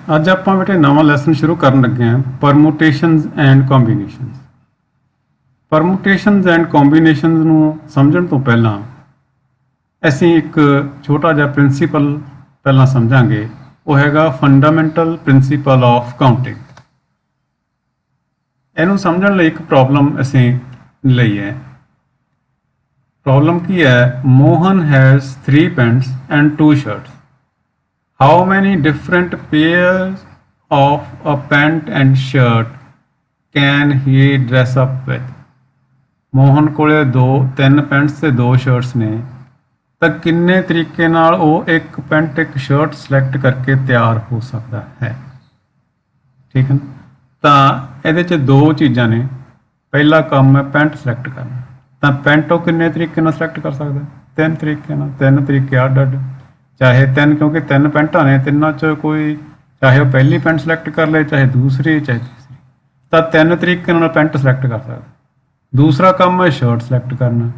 ਅੱਜ ਆਪਾਂ ਬੇਟੇ ਨਵਾਂ ਲੈਸਨ ਸ਼ੁਰੂ ਕਰਨ ਲੱਗੇ ਹਾਂ ਪਰਮੂਟੇਸ਼ਨਸ ਐਂਡ ਕੰਬੀਨੇਸ਼ਨਸ। ਪਰਮੂਟੇਸ਼ਨਸ ਐਂਡ ਕੰਬੀਨੇਸ਼ਨਸ ਨੂੰ ਸਮਝਣ ਤੋਂ ਪਹਿਲਾਂ ਅਸੀਂ ਇੱਕ ਛੋਟਾ ਜਿਹਾ ਪ੍ਰਿੰਸੀਪਲ ਪਹਿਲਾਂ ਸਮਝਾਂਗੇ। ਉਹ ਹੈਗਾ ਫੰਡਾਮੈਂਟਲ ਪ੍ਰਿੰਸੀਪਲ ਆਫ ਕਾਊਂਟਿੰਗ। ਇਹਨੂੰ ਸਮਝਣ ਲਈ ਇੱਕ ਪ੍ਰੋਬਲਮ ਅਸੀਂ ਲਈ ਹੈ। ਪ੍ਰੋਬਲਮ ਕੀ ਹੈ? Mohan has 3 pants and 2 shirts. How many different pairs of a pant and shirt can he dress up with? Mohan ਕੋਲੇ 3 ਪੈਂਟਸ ਤੇ 2 ਸ਼ਰਟਸ ਨੇ, ਤਾਂ ਕਿੰਨੇ ਤਰੀਕੇ ਨਾਲ ਉਹ ਇੱਕ ਪੈਂਟ ਇੱਕ ਸ਼ਰਟ ਸਿਲੈਕਟ ਕਰਕੇ ਤਿਆਰ ਹੋ ਸਕਦਾ ਹੈ। ਠੀਕ ਹੈ, ਤਾਂ ਇਹਦੇ 'ਚ 2 ਚੀਜ਼ਾਂ ਨੇ। ਪਹਿਲਾ ਕੰਮ ਹੈ ਪੈਂਟ ਸਿਲੈਕਟ ਕਰਨਾ। ਤਾਂ ਪੈਂਟ ਉਹ ਕਿੰਨੇ ਤਰੀਕੇ ਨਾਲ ਸਿਲੈਕਟ ਕਰ ਸਕਦਾ? 3 ਤਰੀਕੇ ਨਾਲ। 3 ਤਰੀਕੇ ਅੱਡ-ਅੱਡ, ਚਾਹੇ 3, ਕਿਉਂਕਿ 3 ਪੈਂਟਾਂ ਨੇ, ਤਿੰਨਾਂ 'ਚ ਕੋਈ ਚਾਹੇ ਉਹ ਪਹਿਲੀ ਪੈਂਟ ਸਿਲੈਕਟ ਕਰ ਲਏ, ਚਾਹੇ ਦੂਸਰੀ, ਚਾਹੇ ਤੀਸਰੀ, ਤਾਂ 3 ਤਰੀਕੇ ਨਾਲ ਪੈਂਟ ਸਿਲੈਕਟ ਕਰ ਸਕਦਾ। ਦੂਸਰਾ ਕੰਮ ਹੈ ਸ਼ਰਟ ਸਿਲੈਕਟ ਕਰਨਾ।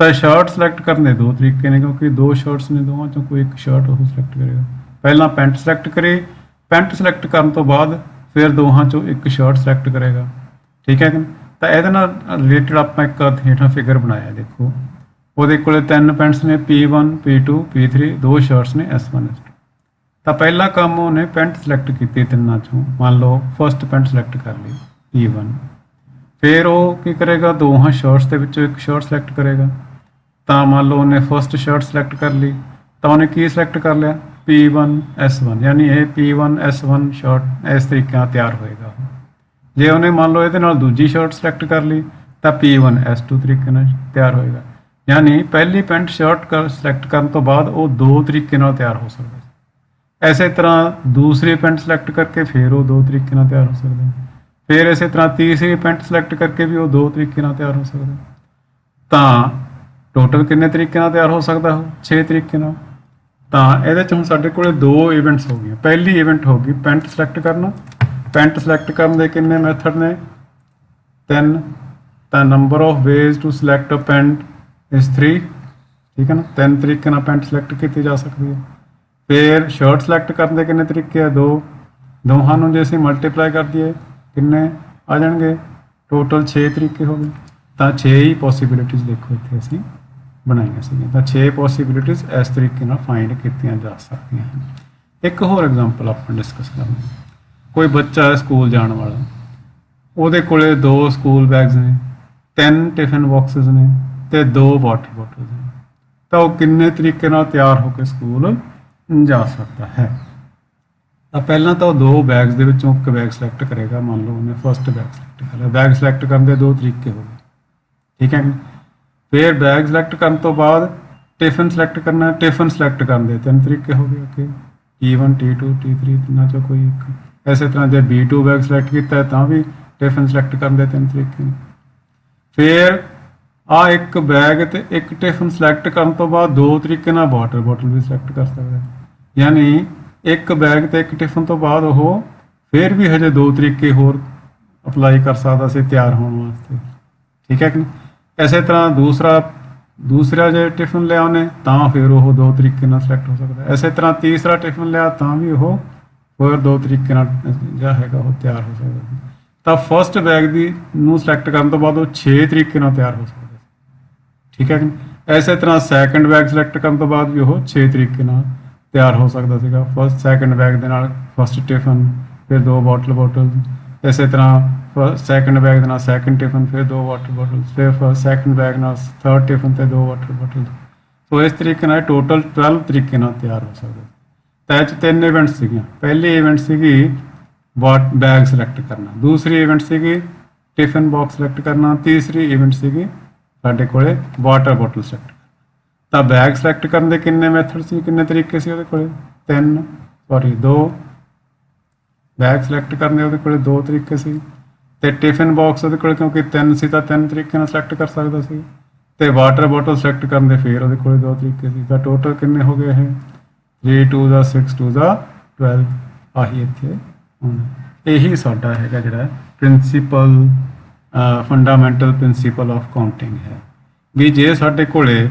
ਤਾਂ ਸ਼ਰਟ ਸਿਲੈਕਟ ਕਰਨ ਦੇ 2 ਤਰੀਕੇ ਨੇ, ਕਿਉਂਕਿ 2 ਸ਼ਰਟਸ ਨੇ, ਦੋਵਾਂ 'ਚੋਂ ਕੋਈ ਇੱਕ ਸ਼ਰਟ ਉਹ ਸਿਲੈਕਟ ਕਰੇਗਾ। ਪਹਿਲਾਂ ਪੈਂਟ ਸਿਲੈਕਟ ਕਰੇ, ਪੈਂਟ ਸਿਲੈਕਟ ਕਰਨ ਤੋਂ ਬਾਅਦ ਫਿਰ ਦੋਹਾਂ 'ਚੋਂ ਇੱਕ ਸ਼ਰਟ ਸਿਲੈਕਟ ਕਰੇਗਾ। ਠੀਕ ਹੈ ਕਿ? ਤਾਂ ਇਹਦੇ ਨਾਲ ਰਿਲੇਟਡ ਆਪਾਂ ਇੱਕ ਹੇਠਾਂ ਫਿਗਰ ਬਣਾਇਆ। ਦੇਖੋ, ਉਹਦੇ ਕੋਲੇ 3 ਪੈਂਟਸ ਨੇ, P1 P2 P3, 2 ਸ਼ਰਟਸ ਨੇ, S1 S2। ਤਾਂ ਪਹਿਲਾ ਕੰਮ ਉਹਨੇ ਪੈਂਟ ਸਿਲੈਕਟ ਕੀਤੀ ਤਿੰਨਾਂ 'ਚੋਂ। ਮੰਨ ਲਓ ਫਸਟ ਪੈਂਟ ਸਿਲੈਕਟ ਕਰ ਲਈ P1। ਫਿਰ ਉਹ ਕੀ ਕਰੇਗਾ? ਦੋਹਾਂ ਸ਼ਰਟਸ ਦੇ ਵਿੱਚੋਂ ਇੱਕ ਸ਼ਰਟ ਸਿਲੈਕਟ ਕਰੇਗਾ। ਤਾਂ ਮੰਨ ਲਓ ਉਹਨੇ ਫਸਟ ਸ਼ਰਟ ਸਿਲੈਕਟ ਕਰ ਲਈ, ਤਾਂ ਉਹਨੇ ਕੀ ਸਿਲੈਕਟ ਕਰ ਲਿਆ? P1 S1, ਯਾਨੀ ਇਹ P1 S1 ਸ਼ਰਟ ਇਸ ਤਰੀਕੇ ਨਾਲ ਤਿਆਰ ਹੋਏਗਾ। ਜੇ ਉਹਨੇ ਮੰਨ ਲਓ ਇਹਦੇ ਨਾਲ ਦੂਜੀ ਸ਼ਰਟ ਸਿਲੈਕਟ ਕਰ ਲਈ, ਤਾਂ P1 S2 ਤਰੀਕੇ ਨਾਲ ਤਿਆਰ ਹੋਏਗਾ। ਯਾਨੀ ਪਹਿਲੀ ਪੈਂਟ ਸ਼ਰਟ ਸਿਲੈਕਟ ਕਰਨ ਤੋਂ ਬਾਅਦ ਉਹ 2 ਤਰੀਕੇ ਨਾਲ ਤਿਆਰ ਹੋ ਸਕਦਾ। ਇਸੇ ਤਰ੍ਹਾਂ ਦੂਸਰੀ ਪੈਂਟ ਸਿਲੈਕਟ ਕਰਕੇ ਫਿਰ ਉਹ 2 ਤਰੀਕੇ ਨਾਲ ਤਿਆਰ ਹੋ ਸਕਦਾ। ਫਿਰ ਇਸੇ ਤਰ੍ਹਾਂ ਤੀਸਰੀ ਪੈਂਟ ਸਿਲੈਕਟ ਕਰਕੇ ਵੀ ਉਹ 2 ਤਰੀਕੇ ਨਾਲ ਤਿਆਰ ਹੋ ਸਕਦਾ। ਤਾਂ ਟੋਟਲ ਕਿੰਨੇ ਤਰੀਕੇ ਨਾਲ ਤਿਆਰ ਹੋ ਸਕਦਾ? ਉਹ 6 ਤਰੀਕੇ ਨਾਲ। ਤਾਂ ਇਹਦੇ 'ਚ ਹੁਣ ਸਾਡੇ ਕੋਲ 2 ਇਵੈਂਟਸ ਹੋ ਗਈਆਂ। ਪਹਿਲੀ ਇਵੈਂਟ ਹੋ ਗਈ ਪੈਂਟ ਸਿਲੈਕਟ ਕਰਨਾ। ਪੈਂਟ ਸਿਲੈਕਟ ਕਰਨ ਦੇ ਕਿੰਨੇ ਮੈਥਡ ਨੇ? 3। ਤਾਂ number of ways to select a pant is 3। ਠੀਕ ਹੈ ਨਾ? 3 ਤਰੀਕੇ ਨਾਲ ਪੈਂਟ ਸਿਲੈਕਟ ਕੀਤੀ ਜਾ ਸਕਦੀ ਹੈ। ਫਿਰ ਸ਼ਰਟ ਸਿਲੈਕਟ ਕਰਨ ਦੇ ਕਿੰਨੇ ਤਰੀਕੇ ਆ? 2। ਦੋਹਾਂ ਨੂੰ ਜੇ ਅਸੀਂ ਮਲਟੀਪਲਾਈ ਕਰ ਦਈਏ ਕਿੰਨੇ ਆ ਜਾਣਗੇ? ਟੋਟਲ 6 ਤਰੀਕੇ ਹੋ ਗਏ। ਤਾਂ 6 ਹੀ ਪੋਸੀਬਿਲਿਟੀਜ਼ ਦੇਖੋ ਇੱਥੇ ਅਸੀਂ ਬਣਾਈਆਂ ਸੀਗੀਆਂ। ਤਾਂ 6 ਪੋਸੀਬਿਲਿਟੀਜ਼ ਇਸ ਤਰੀਕੇ ਨਾਲ ਫਾਈਂਡ ਕੀਤੀਆਂ ਜਾ ਸਕਦੀਆਂ ਹਨ। ਇੱਕ ਹੋਰ ਐਗਜ਼ਾਮਪਲ ਆਪਾਂ ਡਿਸਕਸ ਕਰਾਂਗੇ। ਕੋਈ ਬੱਚਾ ਹੈ ਸਕੂਲ ਜਾਣ ਵਾਲਾ, ਉਹਦੇ ਕੋਲੇ 2 ਸਕੂਲ ਬੈਗਸ ਨੇ, 3 ਟਿਫਨ ਬਾਕਸਿਸ ਨੇ ਤੇ 2 ਵਾਟਰ ਬੋਟਲਸ ਨੇ। ਤਾਂ ਉਹ ਕਿੰਨੇ ਤਰੀਕੇ ਨਾਲ ਤਿਆਰ ਹੋ ਕੇ ਸਕੂਲ ਜਾ ਸਕਦਾ ਹੈ? ਤਾਂ ਪਹਿਲਾਂ ਤਾਂ ਉਹ 2 ਬੈਗਸ ਦੇ ਵਿੱਚੋਂ ਇੱਕ ਬੈਗ ਸਿਲੈਕਟ ਕਰੇਗਾ। ਮੰਨ ਲਓ ਉਹਨੇ ਫਸਟ ਬੈਗ ਸਿਲੈਕਟ ਕਰ ਲਿਆ। ਬੈਗ ਸਿਲੈਕਟ ਕਰਨ ਦੇ 2 ਤਰੀਕੇ ਹੋ ਗਏ। ਠੀਕ ਹੈ। ਫਿਰ ਬੈਗ ਸਿਲੈਕਟ ਕਰਨ ਤੋਂ ਬਾਅਦ ਟਿਫਨ ਸਿਲੈਕਟ ਕਰਨਾ। ਟਿਫਨ ਸਿਲੈਕਟ ਕਰਨ ਦੇ 3 ਤਰੀਕੇ ਹੋ ਗਏ। ਓਕੇ, T1 T2 T3, ਤਿੰਨਾਂ 'ਚੋਂ ਕੋਈ ਇੱਕ। ਇਸੇ ਤਰ੍ਹਾਂ ਜੇ B2 ਬੈਗ ਸਿਲੈਕਟ ਕੀਤਾ ਤਾਂ ਵੀ ਟਿਫਨ ਸਿਲੈਕਟ ਕਰਨ ਦੇ 3 ਤਰੀਕੇ ਨੇ। ਫਿਰ ਆ ਇੱਕ ਬੈਗ ਤੇ ਇੱਕ ਟਿਫਨ ਸਿਲੈਕਟ ਕਰਨ ਤੋਂ ਬਾਅਦ 2 ਤਰੀਕੇ ਨਾਲ ਵਾਟਰ ਬੋਟਲ ਵੀ ਸਿਲੈਕਟ ਕਰ ਸਕਦਾ ਹੈ। ਯਾਨੀ ਇੱਕ ਬੈਗ ਤੇ ਇੱਕ ਟਿਫਨ ਤੋਂ ਬਾਅਦ ਉਹ ਫਿਰ ਵੀ ਹਜੇ 2 ਤਰੀਕੇ ਹੋਰ ਅਪਲਾਈ ਕਰ ਸਕਦਾ ਸੀ ਤਿਆਰ ਹੋਣ ਵਾਸਤੇ। ਠੀਕ ਹੈ ਕਿ? ਇਸੇ ਤਰ੍ਹਾਂ ਦੂਸਰਾ ਜੇ ਟਿਫਨ ਲਿਆ ਉਹਨੇ ਤਾਂ ਫਿਰ ਉਹ 2 ਤਰੀਕੇ ਨਾਲ ਸਿਲੈਕਟ ਹੋ ਸਕਦਾ। ਇਸੇ ਤਰ੍ਹਾਂ ਤੀਸਰਾ ਟਿਫਨ ਲਿਆ ਤਾਂ ਵੀ ਉਹ ਹੋਰ 2 ਤਰੀਕੇ ਨਾਲ ਜਿਹੜਾ ਹੈਗਾ ਉਹ ਤਿਆਰ ਹੋ ਸਕਦਾ। ਤਾਂ ਫਸਟ ਬੈਗ ਨੂੰ ਸਿਲੈਕਟ ਕਰਨ ਤੋਂ ਬਾਅਦ ਉਹ 6 ਤਰੀਕੇ ਨਾਲ ਤਿਆਰ ਹੋ ਸਕਦਾ। ਠੀਕ ਹੈ ਕਿ? ਇਸੇ ਤਰ੍ਹਾਂ ਸੈਕੰਡ ਬੈਗ ਸਿਲੈਕਟ ਕਰਨ ਤੋਂ ਬਾਅਦ ਵੀ ਉਹ 6 ਤਰੀਕੇ ਨਾਲ ਤਿਆਰ ਹੋ ਸਕਦਾ ਸੀਗਾ। ਸੈਕੰਡ ਬੈਗ ਦੇ ਨਾਲ ਫਸਟ ਟਿਫਨ, ਫਿਰ 2 ਵਾਟਰ ਬੋਟਲ। ਇਸੇ ਤਰ੍ਹਾਂ ਸੈਕੰਡ ਬੈਗ ਦੇ ਨਾਲ ਸੈਕੰਡ ਟਿਫਨ, ਫਿਰ 2 ਵਾਟਰ ਬੋਟਲ। ਫਿਰ ਸੈਕੰਡ ਬੈਗ ਨਾਲ ਥਰਡ ਟਿਫਨ ਤੇ 2 ਵਾਟਰ ਬੋਟਲ। ਸੋ ਇਸ ਤਰੀਕੇ ਨਾਲ ਟੋਟਲ 12 ਤਰੀਕੇ ਨਾਲ ਤਿਆਰ ਹੋ ਸਕਦਾ। ਤਾਂ ਇਹ 'ਚ 3 ਇਵੈਂਟਸ ਸੀਗੀਆਂ। ਪਹਿਲੀ ਇਵੈਂਟ ਸੀਗੀ ਬੈਗ ਸਿਲੈਕਟ ਕਰਨਾ। ਦੂਸਰੀ ਇਵੈਂਟ ਸੀਗੀ ਟਿਫਨ ਬਾਕਸ ਸਿਲੈਕਟ ਕਰਨਾ। ਤੀਸਰੀ ਇਵੈਂਟ ਸੀਗੀ ਸਾਡੇ ਕੋਲੇ ਵਾਟਰ ਬੋਟਲ ਸਿਲੈਕਟ। ਤਾਂ ਬੈਗ ਸਿਲੈਕਟ ਕਰਨ ਦੇ ਕਿੰਨੇ ਮੈਥਡ ਸੀ, ਕਿੰਨੇ ਤਰੀਕੇ ਸੀ ਉਹਦੇ ਕੋਲੇ? 2 ਬੈਗ ਸਿਲੈਕਟ ਕਰਨ ਦੇ ਉਹਦੇ ਕੋਲੇ 2 ਤਰੀਕੇ ਸੀ। ਤੇ ਟਿਫਨ ਬਾਕਸ ਉਹਦੇ ਕੋਲੇ ਕਿਉਂਕਿ 3 ਸੀ ਤਾਂ 3 ਤਰੀਕੇ ਨਾਲ ਸਿਲੈਕਟ ਕਰ ਸਕਦਾ ਸੀ। ਤੇ ਵਾਟਰ ਬੋਟਲ ਸਿਲੈਕਟ ਕਰਨ ਦੇ ਫਿਰ ਉਹਦੇ ਕੋਲੇ 2 ਤਰੀਕੇ ਸੀ। ਤਾਂ ਟੋਟਲ ਕਿੰਨੇ ਹੋ ਗਏ? ਇਹ 3 2 6 2 12। ਆਹੀ ਇੱਥੇ ਇਹੀ ਸਾਡਾ ਹੈਗਾ ਜਿਹੜਾ principal, fundamental principal of counting ਹੈ। ਵੀ ਜੇ ਸਾਡੇ ਕੋਲੇ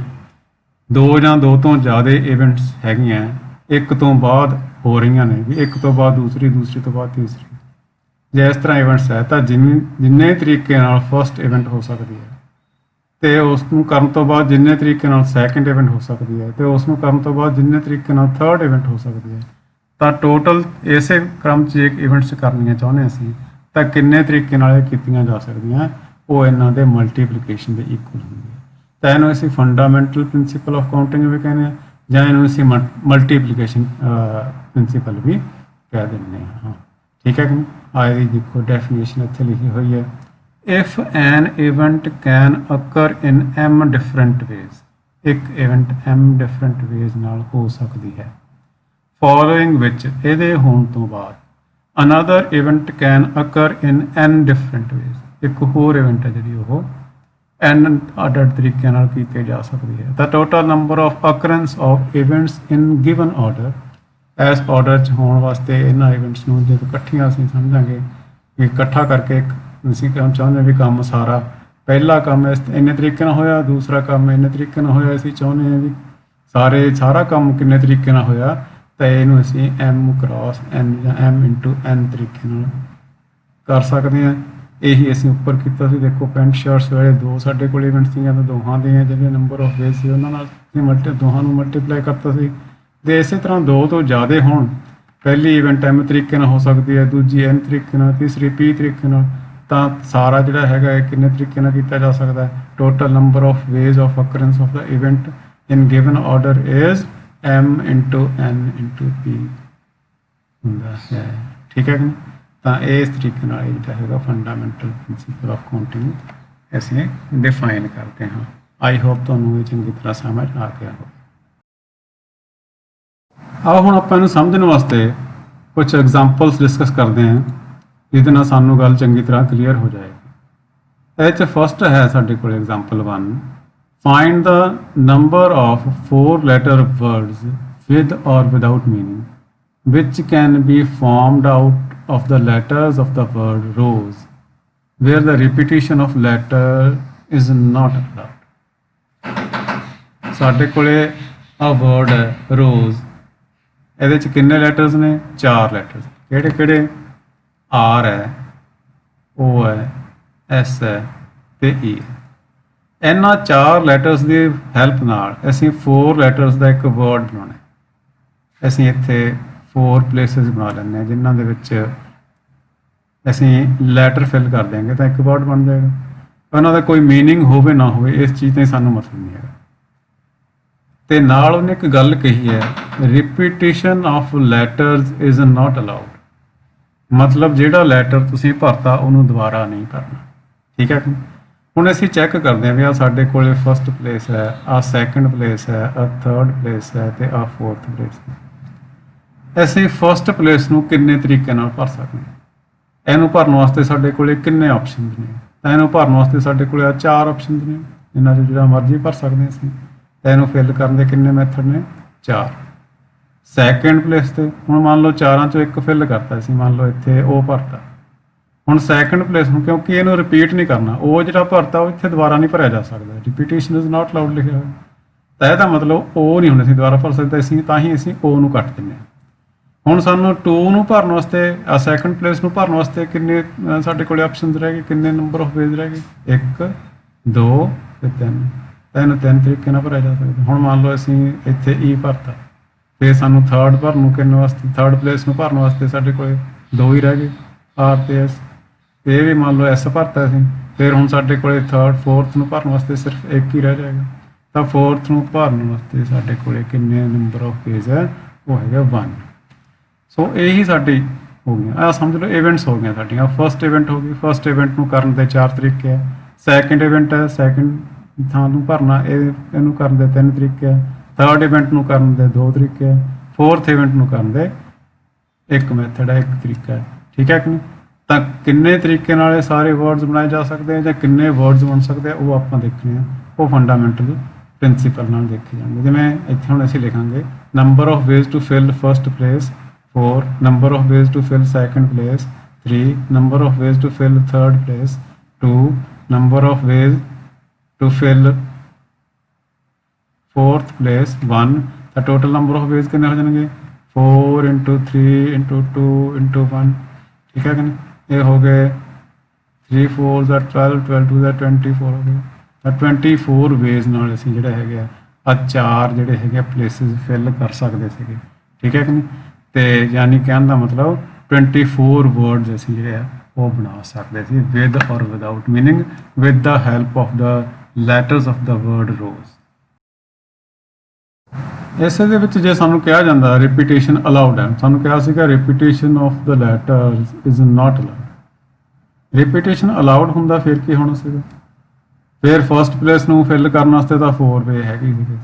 2 ਜਾਂ 2 ਤੋਂ ਜ਼ਿਆਦਾ ਇਵੈਂਟਸ ਹੈਗੀਆਂ, ਇੱਕ ਤੋਂ ਬਾਅਦ ਹੋ ਰਹੀਆਂ ਨੇ, ਵੀ ਇੱਕ ਤੋਂ ਬਾਅਦ ਦੂਸਰੀ, ਦੂਸਰੀ ਤੋਂ ਬਾਅਦ ਤੀਸਰੀ। ਜੇ ਇਸ ਤਰ੍ਹਾਂ ਇਵੈਂਟਸ ਹੈ ਤਾਂ ਜਿੰਨੇ ਤਰੀਕੇ ਨਾਲ ਫਸਟ ਇਵੈਂਟ ਹੋ ਸਕਦੀ ਹੈ ਤੇ ਉਸ ਨੂੰ ਕਰਨ ਤੋਂ ਬਾਅਦ ਜਿੰਨੇ ਤਰੀਕੇ ਨਾਲ ਸੈਕੰਡ ਇਵੈਂਟ ਹੋ ਸਕਦੀ ਹੈ ਤੇ ਉਸ ਨੂੰ ਕਰਨ ਤੋਂ ਬਾਅਦ ਜਿੰਨੇ ਤਰੀਕੇ ਨਾਲ ਥਰਡ ਇਵੈਂਟ ਹੋ ਸਕਦੀ ਹੈ, ਤਾਂ ਟੋਟਲ ਇਸੇ ਕ੍ਰਮ 'ਚ ਇੱਕ ਇਵੈਂਟਸ ਕਰਨੀਆਂ ਚਾਹੁੰਦੇ ਅਸੀਂ ਤਾਂ ਕਿੰਨੇ ਤਰੀਕੇ ਨਾਲ ਇਹ ਕੀਤੀਆਂ ਜਾ ਸਕਦੀਆਂ, ਉਹ ਇਹਨਾਂ ਦੇ ਮਲਟੀਪਲੀਕੇਸ਼ਨ ਦੇ ਇਕੁਅਲ ਹੁੰਦੀ ਹੈ। ਤਾਂ ਇਹਨੂੰ ਅਸੀਂ ਫੰਡਾਮੈਂਟਲ ਪ੍ਰਿੰਸੀਪਲ ਆਫ ਕਾਊਂਟਿੰਗ ਵੀ ਕਹਿੰਦੇ ਹਾਂ, ਜਾਂ ਇਹਨੂੰ ਅਸੀਂ ਮਲਟੀਪਲੀਕੇਸ਼ਨ ਪ੍ਰਿੰਸੀਪਲ ਵੀ ਕਹਿ ਦਿੰਦੇ ਹਾਂ। ਠੀਕ ਹੈ ਕਿ ਆਏ ਦੀ ਦੇਖੋ ਡੈਫੀਨੇਸ਼ਨ ਇੱਥੇ ਲਿਖੀ ਹੋਈ ਹੈ, if an event can occur in m different ways, ਇੱਕ ਇਵੈਂਟ m ਡਿਫਰੈਂਟ ਵੇਜ਼ ਨਾਲ ਹੋ ਸਕਦੀ ਹੈ, ਫੋਲੋਇੰਗ ਵਿੱਚ ਇਹਦੇ ਹੋਣ ਤੋਂ ਬਾਅਦ another event can occur in n different ways, ਇੱਕ ਹੋਰ ਇਵੈਂਟ ਹੈ ਜਿਹੜੀ ਉਹ n ਅੱਡ ਤਰੀਕਿਆਂ ਨਾਲ ਕੀਤੇ ਜਾ ਸਕਦੀ ਹੈ। ਤਾਂ total number of occurrence of events in given order, ਇਸ ਆਰਡਰ 'ਚ ਹੋਣ ਵਾਸਤੇ ਇਹਨਾਂ ਇਵੈਂਟਸ ਨੂੰ ਜਦੋਂ ਇਕੱਠੀਆਂ ਅਸੀਂ ਸਮਝਾਂਗੇ ਕਿ ਇਕੱਠਾ ਕਰਕੇ ਇੱਕ ਅਸੀਂ ਕੰਮ ਚਾਹੁੰਦੇ ਵੀ ਕੰਮ ਸਾਰਾ, ਪਹਿਲਾ ਕੰਮ ਇੰਨੇ ਤਰੀਕੇ ਨਾਲ ਹੋਇਆ, ਦੂਸਰਾ ਕੰਮ ਇੰਨੇ ਤਰੀਕੇ ਨਾਲ ਹੋਇਆ, ਅਸੀਂ ਚਾਹੁੰਦੇ ਹਾਂ ਵੀ ਸਾਰਾ ਕੰਮ ਕਿੰਨੇ ਤਰੀਕੇ ਨਾਲ ਹੋਇਆ, ਤਾਂ ਇਹਨੂੰ ਅਸੀਂ m ਕ੍ਰਾਸ n ਜਾਂ m ਇੰਟੂ n ਤਰੀਕੇ ਨਾਲ ਕਰ ਸਕਦੇ ਹਾਂ। ਇਹੀ ਅਸੀਂ ਉੱਪਰ ਕੀਤਾ ਸੀ, ਦੇਖੋ ਪੈਂਟ ਸ਼ਰਟਸ ਵੇਲੇ ਦੋ ਸਾਡੇ ਕੋਲ ਇਵੈਂਟ ਸੀਗੀਆਂ ਤਾਂ ਦੋਹਾਂ ਦੇ ਜਿਹੜੇ ਨੰਬਰ ਆਫ ਵੇਜ਼ ਸੀ ਉਹਨਾਂ ਨਾਲ ਅਸੀਂ ਦੋਹਾਂ ਨੂੰ ਮਲਟੀਪਲਾਈ ਕਰਤਾ ਸੀ। ਤੇ ਇਸੇ ਤਰ੍ਹਾਂ ਦੋ ਤੋਂ ਜ਼ਿਆਦਾ ਹੋਣ, ਪਹਿਲੀ ਇਵੈਂਟ m ਤਰੀਕੇ ਨਾਲ ਹੋ ਸਕਦੀ ਹੈ, ਦੂਜੀ n ਤਰੀਕੇ ਨਾਲ, ਤੀਸਰੀ p ਤਰੀਕੇ ਨਾਲ, ਤਾਂ ਸਾਰਾ ਜਿਹੜਾ ਹੈਗਾ ਇਹ ਕਿੰਨੇ ਤਰੀਕੇ ਨਾਲ ਕੀਤਾ ਜਾ ਸਕਦਾ ਹੈ। Total number of ways of occurrence of the event in given order is m into n into p ਹੁੰਦਾ ਹੈ। ਠੀਕ ਹੈ ਕਿ ਤਾਂ ਇਸ ਤਰੀਕੇ ਨਾਲ ਇਹ ਜਿਹੜਾ ਹੈਗਾ ਫੰਡਾਮੈਂਟਲ ਪ੍ਰਿੰਸੀਪਲ ਆਫ ਕਾਊਂਟਿੰਗ ਅਸੀਂ ਡਿਫਾਈਨ ਕਰਦੇ ਹਾਂ। ਆਈ ਹੋਪ ਤੁਹਾਨੂੰ ਇਹ ਚੰਗੀ ਤਰ੍ਹਾਂ ਸਮਝ ਆ ਗਿਆ ਹੋ। ਆਓ ਹੁਣ ਆਪਾਂ ਇਹਨੂੰ ਸਮਝਣ ਵਾਸਤੇ ਕੁਝ ਐਗਜ਼ਾਮਪਲਸ ਡਿਸਕਸ ਕਰਦੇ ਹਾਂ, ਜਿਹਦੇ ਨਾਲ ਸਾਨੂੰ ਗੱਲ ਚੰਗੀ ਤਰ੍ਹਾਂ ਕਲੀਅਰ ਹੋ ਜਾਏਗੀ। ਇਹ 'ਚ ਫਸਟ ਹੈ ਸਾਡੇ ਕੋਲ example 1, find the number of 4 letter words with or without meaning which can be formed out of the letters of the word rose where the repetition of letter is not allowed। ਸਾਡੇ ਕੋਲੇ ਆ word ਹੈ ਰੋਜ਼, ਇਹਦੇ 'ਚ ਕਿੰਨੇ letters ਨੇ? 4 letters. ਕਿਹੜੇ ਕਿਹੜੇ? R ਹੈ, O ਹੈ, S ਹੈ ਤੇ E ਹੈ। ਇਹਨਾਂ 4 ਲੈਟਰਸ ਦੀ ਹੈਲਪ ਨਾਲ ਅਸੀਂ 4 ਲੈਟਰਸ ਦਾ ਇੱਕ ਵਰਡ ਬਣਾਉਣਾ। ਅਸੀਂ ਇੱਥੇ 4 ਪਲੇਸਿਸ ਬਣਾ ਲੈਂਦੇ ਹਾਂ ਜਿਨ੍ਹਾਂ ਦੇ ਵਿੱਚ ਅਸੀਂ ਲੈਟਰ ਫਿਲ ਕਰ ਦਿਆਂਗੇ ਤਾਂ ਇੱਕ ਵਰਡ ਬਣ ਜਾਏਗਾ। ਉਹਨਾਂ ਦਾ ਕੋਈ ਮੀਨਿੰਗ ਹੋਵੇ ਨਾ ਹੋਵੇ ਇਸ ਚੀਜ਼ ਤੇ ਸਾਨੂੰ ਮਤਲਬ ਨਹੀਂ ਹੈਗਾ। ਤੇ ਨਾਲ ਉਹਨੇ ਇੱਕ ਗੱਲ ਕਹੀ ਹੈ, repetition of letters is not allowed, ਮਤਲਬ ਜਿਹੜਾ ਲੈਟਰ ਤੁਸੀਂ ਭਰਤਾ ਉਹਨੂੰ ਦੁਬਾਰਾ ਨਹੀਂ ਕਰਨਾ। ਠੀਕ ਹੈ। ਹੁਣ ਅਸੀਂ ਚੈੱਕ ਕਰਦੇ ਹਾਂ ਵੀ ਆ ਸਾਡੇ ਕੋਲੇ ਫਸਟ ਪਲੇਸ ਹੈ, ਆ ਸੈਕੰਡ ਪਲੇਸ ਹੈ, ਆ ਥਰਡ ਪਲੇਸ ਹੈ ਤੇ ਆ ਫੋਰਥ ਪਲੇਸ ਹੈ। ਅਸੀਂ ਫਸਟ ਪਲੇਸ ਨੂੰ ਕਿੰਨੇ ਤਰੀਕੇ ਨਾਲ ਭਰ ਸਕਦੇ ਹਾਂ? ਇਹਨੂੰ ਭਰਨ ਵਾਸਤੇ ਸਾਡੇ ਕੋਲੇ ਕਿੰਨੇ ਆਪਸ਼ਨਸ ਨੇ? ਤਾਂ ਇਹਨੂੰ ਭਰਨ ਵਾਸਤੇ ਸਾਡੇ ਕੋਲੇ ਆ 4 ਆਪਸ਼ਨਸ ਨੇ, ਇਹਨਾਂ 'ਚ ਜਿਹੜਾ ਮਰਜ਼ੀ ਭਰ ਸਕਦੇ ਹਾਂ ਅਸੀਂ। ਤਾਂ ਇਹਨੂੰ ਫਿਲ ਕਰਨ ਦੇ ਕਿੰਨੇ ਮੈਥਡ ਨੇ? 4। ਸੈਕੰਡ ਪਲੇਸ ਤੇ ਹੁਣ ਮੰਨ ਲਓ 4ਾਂ 'ਚੋਂ ਇੱਕ ਫਿਲ ਕਰਤਾ ਅਸੀਂ, ਮੰਨ ਲਓ ਇੱਥੇ ਉਹ ਭਰਤਾ। ਹੁਣ ਸੈਕੰਡ ਪਲੇਸ ਨੂੰ ਕਿਉਂਕਿ ਇਹਨੂੰ ਰਿਪੀਟ ਨਹੀਂ ਕਰਨਾ, ਉਹ ਜਿਹੜਾ ਭਰਤਾ ਉਹ ਇੱਥੇ ਦੁਬਾਰਾ ਨਹੀਂ ਭਰਿਆ ਜਾ ਸਕਦਾ, ਰਿਪੀਟੇਸ਼ਨ ਇਜ਼ ਨਾਟ ਅਲਾਉਡ ਲਿਖਿਆ ਹੋਇਆ। ਤਾਂ ਇਹਦਾ ਮਤਲਬ ਉਹ ਨਹੀਂ ਹੁਣ ਅਸੀਂ ਦੁਬਾਰਾ ਭਰ ਸਕਦੇ, ਅਸੀਂ ਤਾਂ ਹੀ ਅਸੀਂ ਉਹ ਨੂੰ ਕੱਟ ਦਿੰਦੇ ਹਾਂ। ਹੁਣ ਸਾਨੂੰ 2 ਨੂੰ ਭਰਨ ਵਾਸਤੇ, ਆ ਸੈਕੰਡ ਪਲੇਸ ਨੂੰ ਭਰਨ ਵਾਸਤੇ ਕਿੰਨੇ ਸਾਡੇ ਕੋਲ ਆਪਸ਼ਨਸ ਰਹਿ ਗਏ, ਕਿੰਨੇ ਨੰਬਰ ਆਫ ਵੇਜ਼ ਰਹਿ ਗਏ? 1 2 ਤੇ 3। ਤਾਂ ਇਹਨੂੰ 3 ਤਰੀਕੇ ਨਾਲ ਭਰਿਆ ਜਾ ਸਕਦਾ। ਹੁਣ ਮੰਨ ਲਓ ਅਸੀਂ ਇੱਥੇ E ਭਰਤਾ, ਫਿਰ ਸਾਨੂੰ ਥਰਡ ਭਰਨ ਨੂੰ ਕਿੰਨੇ ਵਾਸਤੇ, ਥਰਡ ਪਲੇਸ ਨੂੰ ਭਰਨ ਵਾਸਤੇ ਸਾਡੇ ਕੋਲ 2 ਹੀ ਰਹਿ ਗਏ, R ਤੇ S। ਤੇ ਇਹ ਵੀ ਮੰਨ ਲਓ S ਭਰਤਾ ਅਸੀਂ, ਫਿਰ ਹੁਣ ਸਾਡੇ ਕੋਲ ਥਰਡ ਫੋਰਥ ਨੂੰ ਭਰਨ ਵਾਸਤੇ ਸਿਰਫ 1 ਹੀ ਰਹਿ ਜਾਏਗਾ। ਤਾਂ ਫੋਰਥ ਨੂੰ ਭਰਨ ਵਾਸਤੇ ਸਾਡੇ ਕੋਲ ਕਿੰਨੇ ਨੰਬਰ ਆਫ ਵੇਜ਼ ਹੈ? ਉਹ ਹੈਗਾ 1। ਸੋ ਇਹੀ ਸਾਡੀ ਹੋ ਗਈਆਂ, ਆ ਸਮਝ ਲਓ ਇਵੈਂਟਸ ਹੋ ਗਈਆਂ ਸਾਡੀਆਂ। ਫਸਟ ਇਵੈਂਟ ਹੋ ਗਈ, ਫਸਟ ਇਵੈਂਟ ਨੂੰ ਕਰਨ ਦੇ 4 ਤਰੀਕੇ ਹੈ। ਸੈਕਿੰਡ ਇਵੈਂਟ ਹੈ, ਸੈਕਿੰਡ ਥਾਂ ਨੂੰ ਭਰਨਾ, ਇਹਨੂੰ ਕਰਨ ਦੇ 3 ਤਰੀਕੇ ਹੈ। ਥਰਡ ਇਵੈਂਟ ਨੂੰ ਕਰਨ ਦੇ 2 ਤਰੀਕੇ ਹੈ। ਫੋਰਥ ਇਵੈਂਟ ਨੂੰ ਕਰਨ ਦੇ 1 ਮੈਥਡ ਹੈ, 1 ਤਰੀਕਾ ਹੈ। ਠੀਕ ਹੈ ਕਿ ਨਹੀਂ? ਤਾਂ ਕਿੰਨੇ ਤਰੀਕੇ ਨਾਲ ਇਹ ਸਾਰੇ ਵਰਡਸ ਬਣਾਏ ਜਾ ਸਕਦੇ ਆ ਜਾਂ ਕਿੰਨੇ ਵਰਡਸ ਬਣ ਸਕਦੇ ਆ ਉਹ ਆਪਾਂ ਦੇਖਣੇ ਆ, ਉਹ ਫੰਡਾਮੈਂਟਲ ਪ੍ਰਿੰਸੀਪਲ ਨਾਲ ਦੇਖੇ ਜਾਣਗੇ। ਜਿਵੇਂ ਇੱਥੇ ਹੁਣ ਅਸੀਂ ਲਿਖਾਂਗੇ number of ways to fill first place 4, number of ways to fill second place 3, number of ways to fill third place 2, number of ways to fill fourth place 1, ਤਾਂ ਟੋਟਲ ਨੰਬਰ ਆਫ ਵੇਜ਼ ਕਿੰਨੇ ਹੋ ਜਾਣਗੇ 4 × 3 × 2 × 1 ਠੀਕ ਹੈ ਕਿ ਨਹੀਂ। ਇਹ ਹੋ ਗਏ 3 4 ਦਾ 12 12 2 ਦਾ 24 ਹੋ ਗਏ। ਤਾਂ 24 ਵੇਜ਼ ਨਾਲ ਅਸੀਂ ਜਿਹੜਾ ਹੈਗੇ ਆ ਚਾਰ ਜਿਹੜੇ ਹੈਗੇ ਪਲੇਸਿਸ ਫਿਲ ਕਰ ਸਕਦੇ ਸੀਗੇ ਠੀਕ ਹੈ ਕਿ ਨਹੀਂ। ਤੇ ਯਾਨੀ ਕਹਿਣ ਦਾ ਮਤਲਬ 24 ਵਰਡਸ ਅਸੀਂ ਜਿਹੜੇ ਆ ਉਹ ਬਣਾ ਸਕਦੇ ਸੀ with or without meaning with the help of the letters of the word rose. ਇਸੇ ਦੇ ਵਿੱਚ ਜੇ ਸਾਨੂੰ ਕਿਹਾ ਜਾਂਦਾ ਰਿਪੀਟੇਸ਼ਨ ਅਲਾਉਡ ਹੈ, ਸਾਨੂੰ ਕਿਹਾ ਸੀਗਾ repetition of the letters is not allowed. Repetition allowed ਹੁੰਦਾ ਫਿਰ ਕੀ ਹੋਣਾ ਸੀਗਾ, ਫਿਰ ਫਸਟ ਪਲੇਸ ਨੂੰ ਫਿਲ ਕਰਨ ਵਾਸਤੇ ਤਾਂ 4 ਵੇ ਹੈਗੀ ਸੀਗੇ,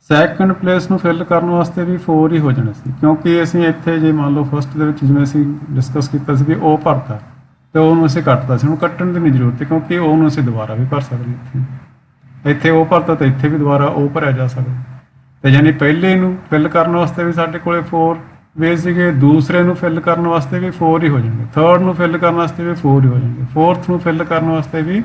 ਸੈਕੰਡ ਪਲੇਸ ਨੂੰ ਫਿਲ ਕਰਨ ਵਾਸਤੇ ਵੀ 4 ਹੀ ਹੋ ਜਾਣਾ ਸੀ ਕਿਉਂਕਿ ਅਸੀਂ ਇੱਥੇ ਜੇ ਮੰਨ ਲਓ ਫਸਟ ਦੇ ਵਿੱਚ ਜਿਵੇਂ ਅਸੀਂ ਡਿਸਕਸ ਕੀਤਾ ਸੀ ਵੀ ਉਹ ਭਰਤਾ ਤੇ ਉਹਨੂੰ ਅਸੀਂ ਕੱਟਤਾ ਸੀ, ਉਹਨੂੰ ਕੱਟਣ ਦੀ ਨਹੀਂ ਜ਼ਰੂਰਤ ਕਿਉਂਕਿ ਉਹਨੂੰ ਅਸੀਂ ਦੁਬਾਰਾ ਵੀ ਭਰ ਸਕਦੇ ਇੱਥੇ ਉਹ ਭਰਤਾ ਤਾਂ ਇੱਥੇ ਵੀ ਦੁਬਾਰਾ ਉਹ ਭਰਿਆ ਜਾ ਸਕਦਾ। ਤੇ ਯਾਨੀ ਪਹਿਲੇ ਨੂੰ ਫਿਲ ਕਰਨ ਵਾਸਤੇ ਵੀ ਸਾਡੇ ਕੋਲੇ 4 ਵੇ ਸੀਗੇ, ਦੂਸਰੇ ਨੂੰ ਫਿਲ ਕਰਨ ਵਾਸਤੇ ਵੀ 4 ਹੀ ਹੋ ਜਾਣਗੇ, ਥਰਡ ਨੂੰ ਫਿਲ ਕਰਨ ਵਾਸਤੇ ਵੀ 4 ਹੀ ਹੋ ਜਾਣਗੇ, ਫੋਰਥ ਨੂੰ ਫਿਲ ਕਰਨ ਵਾਸਤੇ ਵੀ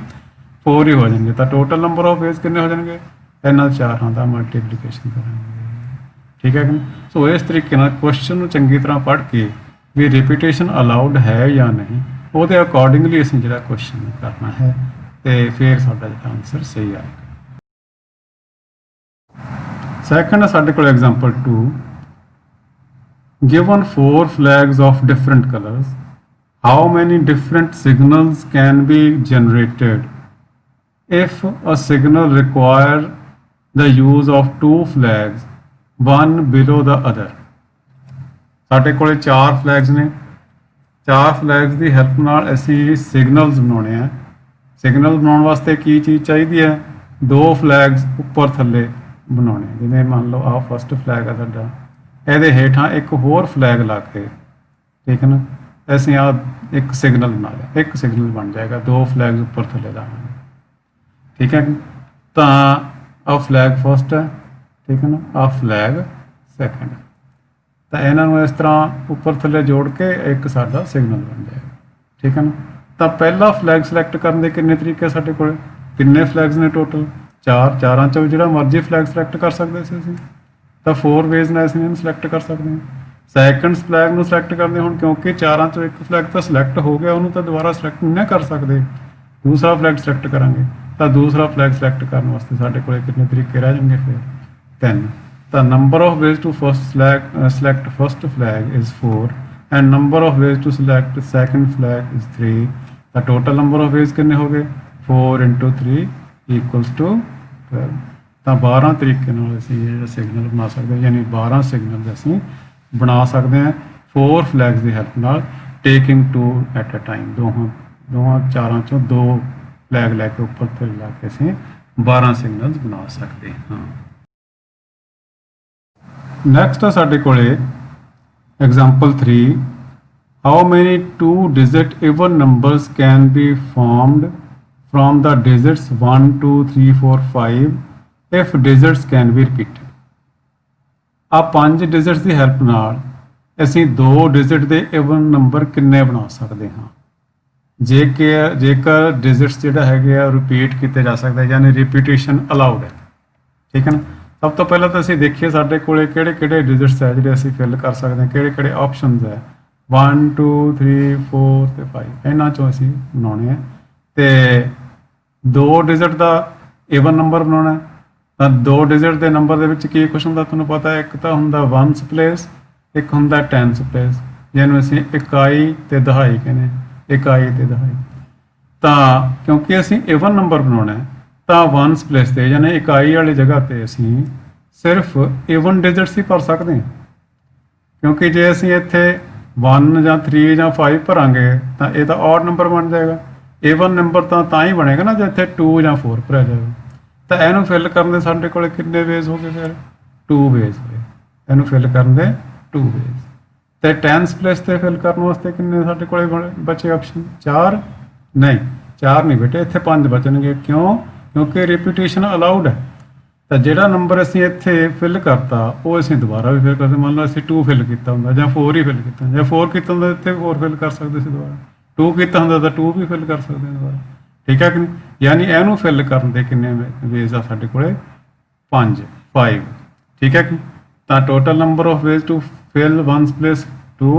4 ਹੀ ਹੋ ਜਾਣਗੇ। ਤਾਂ ਟੋਟਲ ਨੰਬਰ ਆਫ ਵੇਜ਼ ਕਿੰਨੇ ਹੋ ਜਾਣਗੇ, ਇਹਨਾਂ ਚਾਰਾਂ ਦਾ ਮਲਟੀਪਲੀਕੇਸ਼ਨ ਕਰਾਂਗੇ ਠੀਕ ਹੈ ਕਿ। ਸੋ ਇਸ ਤਰੀਕੇ ਨਾਲ ਕੁਐਸਚਨ ਨੂੰ ਚੰਗੀ ਤਰ੍ਹਾਂ ਪੜ੍ਹ ਕੇ ਵੀ ਰਿਪੀਟੇਸ਼ਨ ਅਲਾਉਡ ਹੈ ਜਾਂ ਨਹੀਂ ਉਹਦੇ ਅਕੋਰਡਿੰਗਲੀ ਅਸੀਂ ਜਿਹੜਾ ਕੁਐਸਚਨ ਕਰਨਾ ਹੈ ਤੇ ਫਿਰ ਸਾਡਾ ਜਿਹੜਾ ਆਨਸਰ ਸਹੀ ਆਏਗਾ। ਸੈਕੰਡ ਸਾਡੇ ਕੋਲ example 2 given 4 flags of different colors how many different signals can be generated if a signal require the use of 2 flags one below the other। ਸਾਡੇ ਕੋਲੇ 4 ਫਲੈਗਸ ਨੇ, 4 ਫਲੈਗਸ ਦੀ ਹੈਲਪ ਨਾਲ ਅਸੀਂ ਸਿਗਨਲਸ ਬਣਾਉਣੇ ਆ। ਸਿਗਨਲ ਬਣਾਉਣ ਵਾਸਤੇ ਕੀ ਚੀਜ਼ ਚਾਹੀਦੀ ਹੈ, 2 ਫਲੈਗਸ ਉੱਪਰ ਥੱਲੇ ਬਣਾਉਣੇ। ਜਿਵੇਂ ਮੰਨ ਲਓ ਆਹ ਫਸਟ ਫਲੈਗ ਆ ਸਾਡਾ, ਇਹਦੇ ਹੇਠਾਂ ਇੱਕ ਹੋਰ ਫਲੈਗ ਲਾ ਕੇ ਠੀਕ ਹੈ ਨਾ ਅਸੀਂ ਆਹ ਇੱਕ ਸਿਗਨਲ ਬਣਾ ਲਿਆ, ਇੱਕ ਸਿਗਨਲ ਬਣ ਜਾਏਗਾ, 2 ਫਲੈਗਸ ਉੱਪਰ ਥੱਲੇ ਲਾਵਾਂਗੇ ਠੀਕ ਹੈ। ਤਾਂ ਆਹ ਫਲੈਗ ਫਸਟ ਹੈ ਠੀਕ ਹੈ ਨਾ, ਆਹ ਫਲੈਗ ਸੈਕੰਡ, ਤਾਂ ਇਹਨਾਂ ਨੂੰ ਇਸ ਤਰ੍ਹਾਂ ਉੱਪਰ ਥੱਲੇ ਜੋੜ ਕੇ ਇੱਕ ਸਾਡਾ ਸਿਗਨਲ ਬਣ ਜਾਏਗਾ ਠੀਕ ਹੈ ਨਾ। ਤਾਂ ਪਹਿਲਾ ਫਲੈਗ ਸਿਲੈਕਟ ਕਰਨ ਦੇ ਕਿੰਨੇ ਤਰੀਕੇ ਸਾਡੇ ਕੋਲ, ਕਿੰਨੇ ਫਲੈਗਸ ਨੇ ਟੋਟਲ 4, ਚਾਰਾਂ ਚੋਂ ਜਿਹੜਾ ਮਰਜ਼ੀ ਫਲੈਗ ਸਿਲੈਕਟ ਕਰ ਸਕਦੇ ਸੀ ਅਸੀਂ, ਤਾਂ 4 ਵੇਜ਼ ਨਾਲ ਅਸੀਂ ਇਹਨੂੰ ਸਿਲੈਕਟ ਕਰ ਸਕਦੇ ਹਾਂ। ਸੈਕੰਡ ਫਲੈਗ ਨੂੰ ਸਿਲੈਕਟ ਕਰਦੇ ਹੁਣ ਕਿਉਂਕਿ ਚਾਰਾਂ ਚੋਂ ਇੱਕ ਫਲੈਗ ਤਾਂ ਸਿਲੈਕਟ ਹੋ ਗਿਆ, ਉਹਨੂੰ ਤਾਂ ਦੁਬਾਰਾ ਸਿਲੈਕਟ ਨਹੀਂ ਕਰ ਸਕਦੇ, ਦੂਸਰਾ ਫਲੈਗ ਸਿਲੈਕਟ ਕਰਾਂਗੇ। ਤਾਂ ਦੂਸਰਾ ਫਲੈਗ ਸਿਲੈਕਟ ਕਰਨ ਵਾਸਤੇ ਸਾਡੇ ਕੋਲ ਕਿੰਨੇ ਤਰੀਕੇ ਰਹਿ ਜਾਣਗੇ ਫਿਰ 3। ਤਾਂ number of ways to first flag select first flag is 4 and number of ways to select second flag is 3। ਤਾਂ ਟੋਟਲ ਨੰਬਰ ਆਫ ਵੇਜ਼ ਕਿੰਨੇ ਹੋ ਗਏ 4 × 3 = 12। ਤਾਂ 12 ਤਰੀਕੇ ਨਾਲ ਅਸੀਂ ਜਿਹੜਾ ਸਿਗਨਲ ਬਣਾ ਸਕਦੇ ਹਾਂ, ਯਾਨੀ 12 ਸਿਗਨਲ ਅਸੀਂ ਬਣਾ ਸਕਦੇ ਹਾਂ 4 ਫਲੈਗਸ ਦੀ ਹੈਲਪ ਨਾਲ, ਟੇਕਿੰਗ 2 ਐਟ ਅ ਟਾਈਮ। ਦੋਹਾਂ ਚਾਰਾਂ ਚੋਂ 2 ਫਲੈਗ ਲੈ ਕੇ ਉੱਪਰ ਥੱਲੇ ਲਾ ਕੇ ਅਸੀਂ 12 ਸਿਗਨਲਸ ਬਣਾ ਸਕਦੇ ਹਾਂ। ਨੈਕਸਟ ਆ ਸਾਡੇ ਕੋਲੇ example 3 how many 2 digit even numbers can be formed from the digits 1 2 3 4 5 if digits can be repeated। ਆ 5 ਡਿਜਿਟਸ ਦੀ ਹੈਲਪ ਨਾਲ ਅਸੀਂ 2 ਡਿਜਿਟ ਦੇ ਇਵਨ ਨੰਬਰ ਕਿੰਨੇ ਬਣਾ ਸਕਦੇ ਹਾਂ ਜੇਕਰ ਡਿਜਿਟਸ ਜਿਹੜਾ ਹੈਗੇ ਆ ਰਿਪੀਟ ਕੀਤੇ ਜਾ ਸਕਦੇ, ਯਾਨੀ ਰਿਪੀਟੇਸ਼ਨ ਅਲਾਉਡ ਹੈ ਠੀਕ ਹੈ ਨਾ। ਸਭ ਤੋਂ ਪਹਿਲਾਂ ਤਾਂ ਅਸੀਂ ਦੇਖੀਏ ਸਾਡੇ ਕੋਲੇ ਕਿਹੜੇ ਕਿਹੜੇ ਡਿਜਿਟਸ ਹੈ ਜਿਹੜੇ ਅਸੀਂ ਫਿਲ ਕਰ ਸਕਦੇ ਹਾਂ, ਕਿਹੜੇ ਕਿਹੜੇ ਆਪਸ਼ਨਸ ਹੈ 1 2 3 4 ਤੇ 5 ਇਹਨਾਂ ਚੋਂ ਅਸੀਂ ਬਣਾਉਣੇ ਆ। ਤੇ 2 ਡਿਜਿਟ ਦਾ ਈਵਨ ਨੰਬਰ ਬਣਾਉਣਾ, ਤਾਂ 2 ਡਿਜਿਟ ਦੇ ਨੰਬਰ ਦੇ ਵਿੱਚ ਕੀ ਕੁਛ ਹੁੰਦਾ ਤੁਹਾਨੂੰ ਪਤਾ ਹੈ, ਇੱਕ ਤਾਂ ਹੁੰਦਾ ਵਨਸ ਪਲੇਸ, ਇੱਕ ਹੁੰਦਾ ਟੈਂਸ ਪਲੇਸ, ਜਿਹਨੂੰ ਅਸੀਂ ਇਕਾਈ ਤੇ ਦਹਾਈ ਕਹਿੰਦੇ, ਇਕਾਈ ਤੇ ਦਹਾਈ। ਤਾਂ ਕਿਉਂਕਿ ਅਸੀਂ ਈਵਨ ਨੰਬਰ ਬਣਾਉਣਾ ਹੈ ਤਾਂ ਵਨਸ ਪਲੇਸ ਤੇ ਯਾਨੀ ਇਕਾਈ ਵਾਲੀ ਜਗ੍ਹਾ ਤੇ ਅਸੀਂ ਸਿਰਫ ਈਵਨ ਡਿਜਿਟਸ ਹੀ ਭਰ ਸਕਦੇ ਹਾਂ, ਕਿਉਂਕਿ ਜੇ ਅਸੀਂ ਇੱਥੇ 1 ਜਾਂ 3 ਜਾਂ 5 ਭਰਾਂਗੇ ਤਾਂ ਇਹ ਤਾਂ ਔਡ ਨੰਬਰ ਬਣ ਜਾਏਗਾ। ਈਵਨ ਨੰਬਰ ਤਾਂ ਹੀ ਬਣੇਗਾ ਨਾ ਜੇ ਇੱਥੇ 2 ਜਾਂ 4 ਭਰਿਆ ਜਾਵੇ। ਤਾਂ ਇਹਨੂੰ ਫਿਲ ਕਰਨ ਦੇ ਸਾਡੇ ਕੋਲ ਕਿੰਨੇ ਵੇਜ਼ ਹੋ ਗਏ ਫਿਰ 2 ਵੇਜ਼ ਹੋਏ, ਇਹਨੂੰ ਫਿਲ ਕਰਨ ਦੇ 2 ਵੇਜ਼। ਤੇ ਟੈਂਸ ਪਲੇਸ ਤੇ ਫਿਲ ਕਰਨ ਵਾਸਤੇ ਕਿੰਨੇ ਸਾਡੇ ਕੋਲੇ ਬਚੇ ਆਪਸ਼ਨ 4 ਨਹੀਂ 4 ਨਹੀਂ ਬੇਟੇ, ਇੱਥੇ 5 ਬਚਣਗੇ। ਕਿਉਂ? ਕਿਉਂਕਿ ਰਿਪੀਟੇਸ਼ਨ ਅਲਾਉਡ ਹੈ। ਤਾਂ ਜਿਹੜਾ ਨੰਬਰ ਅਸੀਂ ਇੱਥੇ ਫਿਲ ਕਰਤਾ ਉਹ ਅਸੀਂ ਦੁਬਾਰਾ ਵੀ ਫਿਲ ਕਰਦੇ। ਮੰਨ ਲਓ ਅਸੀਂ 2 ਫਿਲ ਕੀਤਾ ਹੁੰਦਾ ਜਾਂ 4 ਹੀ ਫਿਲ ਕੀਤਾ, ਜਾਂ 4 ਕੀਤਾ ਹੁੰਦਾ ਇੱਥੇ 4 ਫਿਲ ਕਰ ਸਕਦੇ ਸੀ ਦੁਬਾਰਾ, 2 ਕੀਤਾ ਹੁੰਦਾ ਤਾਂ 2 ਵੀ ਫਿਲ ਕਰ ਸਕਦੇ ਹਾਂ ਦੁਬਾਰਾ ਠੀਕ ਹੈ ਕਿ ਨਹੀਂ। ਯਾਨੀ ਇਹਨੂੰ ਫਿਲ ਕਰਨ ਦੇ ਕਿੰਨੇ ਵੇਜ਼ ਆ ਸਾਡੇ ਕੋਲੇ 5 ठीक है तो total number of ways to fill ones place 2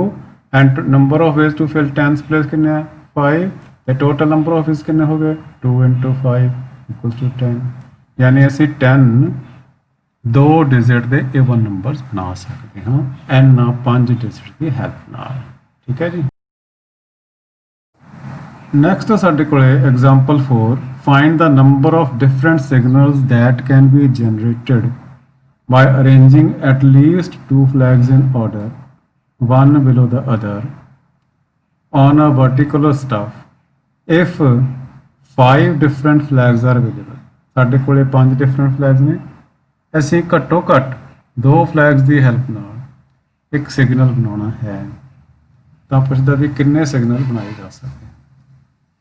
and number of ways to fill tens place कितने 5 ਤੇ टोटल नंबर ऑफ वेज कितने हो गए 2 × 5 = 10 यानी ਅਸੀਂ 10 2 ਡਿਜਿਟ ਦੇ ਇਵਨ ਨੰਬਰਸ ਬਣਾ ਸਕਦੇ ਹਾਂ ਐਨ 5 ਡਿਜਿਟ ਦੀ ਹੈਲਪ ਨਾਲ ਠੀਕ ਹੈ ਜੀ ਨੈਕਸਟ ਸਾਡੇ ਕੋਲੇ example 4 find the number of different signals that can be generated by arranging at least 2 flags in order one below the other on a vertical stuff if 5 different flags are available ਸਾਡੇ ਕੋਲੇ 5 different flags ਨੇ ਅਸੀਂ ਘੱਟੋ ਘੱਟ 2 flags ਦੀ help ਨਾਲ ਇੱਕ signal ਬਣਾਉਣਾ ਹੈ ਤਾਂ ਪੁੱਛਦਾ ਵੀ ਕਿੰਨੇ ਸਿਗਨਲ ਬਣਾਏ ਜਾ ਸਕਦੇ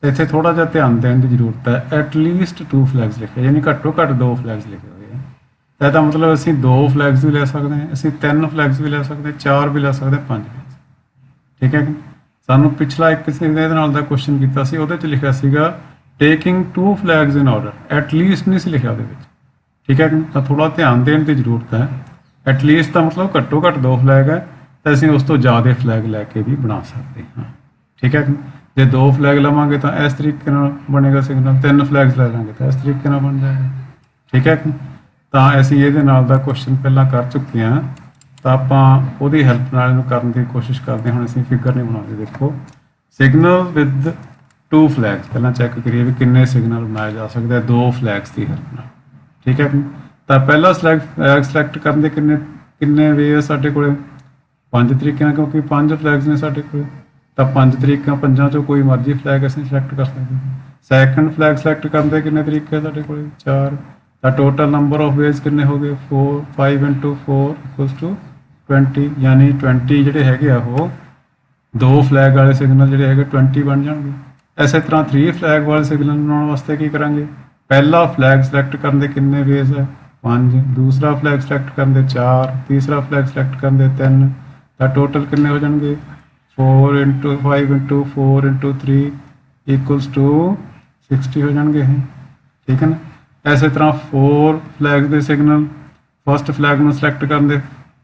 ਇੱਥੇ ਥੋੜਾ ਜਿਹਾ ਧਿਆਨ ਦੇਣ ਦੀ ਜ਼ਰੂਰਤ ਹੈ ਐਟ ਲੀਸਟ 2 ਫਲੈਗਸ ਲਿਖੇ ਯਾਨੀ ਘੱਟੋ ਘੱਟ 2 ਫਲੈਗਸ ਲਿਖੇ ਹੋਏ ਆ ਤਾਂ ਇਹਦਾ ਮਤਲਬ ਅਸੀਂ 2 ਫਲੈਗਸ ਵੀ ਲੈ ਸਕਦੇ ਹਾਂ ਅਸੀਂ 3 ਫਲੈਗਸ ਵੀ ਲੈ ਸਕਦੇ 4 ਵੀ ਲੈ ਸਕਦੇ 5 ਵੀ ਠੀਕ ਹੈ ਸਾਨੂੰ ਪਿਛਲਾ ਇੱਕ ਕਿਸੇ ਦੇ ਨਾਲ ਦਾ ਕੁਐਸਚਨ ਕੀਤਾ ਸੀ ਉਹਦੇ 'ਚ ਲਿਖਿਆ ਸੀਗਾ taking 2 flags in order at least ਨਹੀਂ ਸੀ ਲਿਖਿਆ ਉਹਦੇ ਵਿੱਚ ਠੀਕ ਹੈ ਤਾਂ ਥੋੜਾ ਧਿਆਨ ਦੇਣ ਦੀ ਜ਼ਰੂਰਤ ਹੈ ਐਟ ਲੀਸਟ ਦਾ ਮਤਲਬ ਘੱਟੋ ਘੱਟ 2 ਫਲੈਗ ਹੈ ਤਾਂ ਅਸੀਂ ਉਸ ਤੋਂ ਜ਼ਿਆਦਾ ਫਲੈਗ ਲੈ ਕੇ ਵੀ ਬਣਾ ਸਕਦੇ ਹਾਂ ਠੀਕ ਹੈ ਜੇ 2 ਫਲੈਗ ਲਵਾਂਗੇ ਤਾਂ ਇਸ ਤਰੀਕੇ ਨਾਲ ਬਣੇਗਾ ਸਿਗਨਲ 3 ਫਲੈਗਸ ਲੈ ਲਾਂਗੇ ਤਾਂ ਇਸ ਤਰੀਕੇ ਨਾਲ ਬਣ ਜਾਏਗਾ ਠੀਕ ਹੈ ਤਾਂ ਅਸੀਂ ਇਹਦੇ ਨਾਲ ਦਾ ਕੁਐਸਚਨ ਪਹਿਲਾਂ ਕਰ ਚੁੱਕੇ ਹਾਂ ਤਾਂ ਆਪਾਂ ਉਹਦੀ ਹੈਲਪ ਨਾਲ ਇਹਨੂੰ ਕਰਨ ਦੀ ਕੋਸ਼ਿਸ਼ ਕਰਦੇ ਹਾਂ ਹੁਣ ਅਸੀਂ ਫਿਗਰ ਨਹੀਂ ਬਣਾਉਂਦੇ ਦੇਖੋ ਸਿਗਨਲ ਵਿਦ 2 ਫਲੈਗਸ ਪਹਿਲਾਂ ਚੈੱਕ ਕਰੀਏ ਵੀ ਕਿੰਨੇ ਸਿਗਨਲ ਬਣਾਏ ਜਾ ਸਕਦੇ ਆ 2 ਫਲੈਗਸ ਦੀ ਹੈਲਪ ਨਾਲ ਠੀਕ ਹੈ ਤਾਂ ਪਹਿਲਾ ਫਲੈਗ ਸਿਲੈਕਟ ਕਰਨ ਦੇ ਕਿੰਨੇ ਵੇ ਸਾਡੇ ਕੋਲੇ 5 ਤਰੀਕੇ ਨਾਲ ਕਿਉਂਕਿ 5 ਫਲੈਗਸ ਨੇ ਸਾਡੇ ਕੋਲੇ ਤਾਂ 5 ਤਰੀਕਾਂ ਪੰਜਾਂ ਚੋਂ ਕੋਈ ਮਰਜ਼ੀ ਫਲੈਗ ਅਸੀਂ ਸਿਲੈਕਟ ਕਰ ਸਕਦੇ ਹਾਂ ਸੈਕੰਡ ਫਲੈਗ ਸਿਲੈਕਟ ਕਰਨ ਦੇ ਕਿੰਨੇ ਤਰੀਕੇ ਸਾਡੇ ਕੋਲੇ 4 ਤਾਂ ਟੋਟਲ ਨੰਬਰ ਆਫ ਵੇਜ਼ ਕਿੰਨੇ ਹੋ ਗਏ 4 5 × 4 = 20 ਯਾਨੀ 20 ਜਿਹੜੇ ਹੈਗੇ ਆ ਉਹ 2 ਫਲੈਗ ਵਾਲੇ ਸਿਗਨਲ ਜਿਹੜੇ ਹੈਗੇ 20 ਬਣ ਜਾਣਗੇ ਇਸੇ ਤਰ੍ਹਾਂ 3 ਫਲੈਗ ਵਾਲੇ ਸਿਗਨਲ ਬਣਾਉਣ ਵਾਸਤੇ ਕੀ ਕਰਾਂਗੇ ਪਹਿਲਾ ਫਲੈਗ ਸਿਲੈਕਟ ਕਰਨ ਦੇ ਕਿੰਨੇ ਵੇਜ਼ ਹੈ 5 ਦੂਸਰਾ ਫਲੈਗ ਸਿਲੈਕਟ ਕਰਨ ਦੇ 4 ਤੀਸਰਾ ਫਲੈਗ ਸਿਲੈਕਟ ਕਰਨ ਦੇ 3 ਤਾਂ ਟੋਟਲ ਕਿੰਨੇ ਹੋ ਜਾਣਗੇ 4 × 5 × 4 × 3 = 60 ਹੋ ਜਾਣਗੇ ਠੀਕ ਹੈ ਨਾ ਇਸੇ ਤਰ੍ਹਾਂ 4 ਫਲੈਗ ਦੇ ਸਿਗਨਲ ਫਸਟ ਫਲੈਗ ਨੂੰ ਸਿਲੈਕਟ ਕਰਨ ਦੇ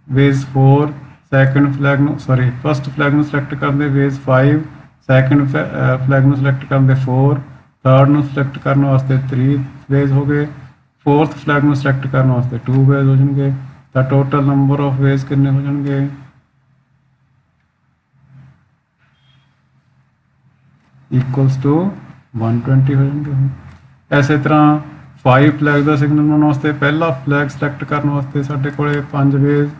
ਵੇਜ਼ 4 ਸੈਕੰਡ ਫਲੈਗ ਨੂੰ ਫਸਟ ਫਲੈਗ ਨੂੰ ਸਿਲੈਕਟ ਕਰਨ ਦੇ ਵੇਜ਼ 5 ਸੈਕੰਡ ਫਲੈਗ ਨੂੰ ਸਿਲੈਕਟ ਕਰਨ ਦੇ 4 ਥਰਡ ਨੂੰ ਸਿਲੈਕਟ ਕਰਨ ਵਾਸਤੇ 3 ਵੇਜ਼ ਹੋ ਗਏ ਫੋਰਥ ਫਲੈਗ ਨੂੰ ਸਿਲੈਕਟ ਕਰਨ ਵਾਸਤੇ 2 ਵੇਜ਼ ਹੋ ਜਾਣਗੇ ਤਾਂ ਟੋਟਲ ਨੰਬਰ ਆਫ ਵੇਜ਼ ਕਿੰਨੇ ਹੋ ਜਾਣਗੇ = 120 ਹੋ ਜਾਣਗੇ ਇਸੇ ਤਰ੍ਹਾਂ 5 ਫਲੈਗ ਦਾ ਸਿਗਨਲ ਬਣਾਉਣ ਵਾਸਤੇ ਪਹਿਲਾ ਫਲੈਗ ਸਿਲੈਕਟ ਕਰਨ ਵਾਸਤੇ ਸਾਡੇ ਕੋਲੇ 5 ਵੇਜ਼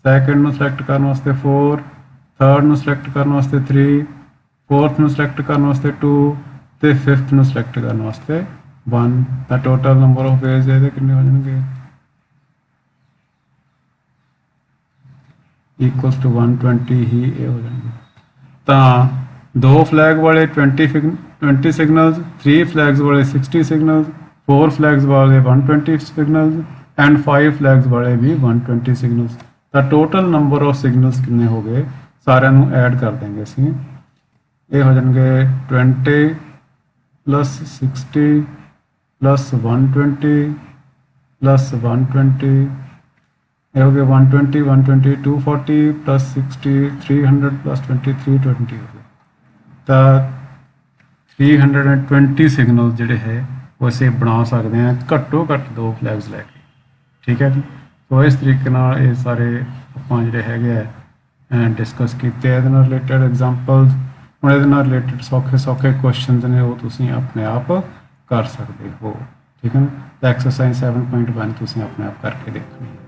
ਸੈਕੰਡ ਨੂੰ ਸਿਲੈਕਟ ਕਰਨ ਵਾਸਤੇ 4 ਥਰਡ ਨੂੰ ਸਿਲੈਕਟ ਕਰਨ ਵਾਸਤੇ 3 ਫੋਰਥ ਨੂੰ ਸਿਲੈਕਟ ਕਰਨ ਵਾਸਤੇ 2 ਤੇ ਫਿਫਥ ਨੂੰ ਸਿਲੈਕਟ ਕਰਨ ਵਾਸਤੇ 1 ਤਾਂ ਟੋਟਲ ਨੰਬਰ ਆਫ ਵੇਜ਼ ਇਹਦੇ ਕਿੰਨੇ ਹੋ ਜਾਣਗੇ = 120 ਹੀ ਇਹ ਹੋ ਜਾਣਗੇ ਤਾਂ 2 ਫਲੈਗ ਵਾਲੇ 20 ਸਿਗਨਲਸ 3 ਫਲੈਗਸ ਵਾਲੇ 60 ਸਿਗਨਲਸ 4 ਫਲੈਗਸ ਵਾਲੇ 120 ਸਿਗਨਲਸ ਐਂਡ 5 ਫਲੈਗਸ ਵਾਲੇ ਵੀ 120 ਸਿਗਨਲਸ ਤਾਂ ਟੋਟਲ ਨੰਬਰ ਆਫ ਸਿਗਨਲਸ ਕਿੰਨੇ ਹੋ ਗਏ ਸਾਰਿਆਂ ਨੂੰ ਐਡ ਕਰ ਦੇਂਗੇ ਅਸੀਂ ਇਹ ਹੋ ਜਾਣਗੇ 20 + 60 + 120 + 120 ਇਹ ਹੋ ਗਏ 120 120 240 + 60 300 + 20 320 ਹੋ ਗਏ ਤਾਂ 320 ਸਿਗਨਲ ਜਿਹੜੇ ਹੈ ਉਹ ਅਸੀਂ ਬਣਾ ਸਕਦੇ ਹਾਂ ਘੱਟੋ ਘੱਟ 2 ਫਲੈਗਸ ਲੈ ਕੇ ਠੀਕ ਹੈ ਜੀ ਸੋ ਇਸ ਤਰੀਕੇ ਨਾਲ ਇਹ ਸਾਰੇ ਆਪਾਂ ਜਿਹੜੇ ਹੈਗੇ ਆ ਡਿਸਕਸ ਕੀਤੇ ਇਹਦੇ ਨਾਲ ਰਿਲੇਟਡ ਐਗਜ਼ਾਮਪਲਸ ਹੁਣ ਇਹਦੇ ਨਾਲ ਰਿਲੇਟਡ ਸੌਖੇ ਕੁਐਸਚਨਸ ਨੇ ਉਹ ਤੁਸੀਂ ਆਪਣੇ ਆਪ ਕਰ ਸਕਦੇ ਹੋ ਠੀਕ ਹੈ ਨਾ ਐਕਸਰਸਾਈਜ਼ 7.1 ਤੁਸੀਂ ਆਪਣੇ ਆਪ ਕਰਕੇ ਦੇਖਣੀ ਹੈ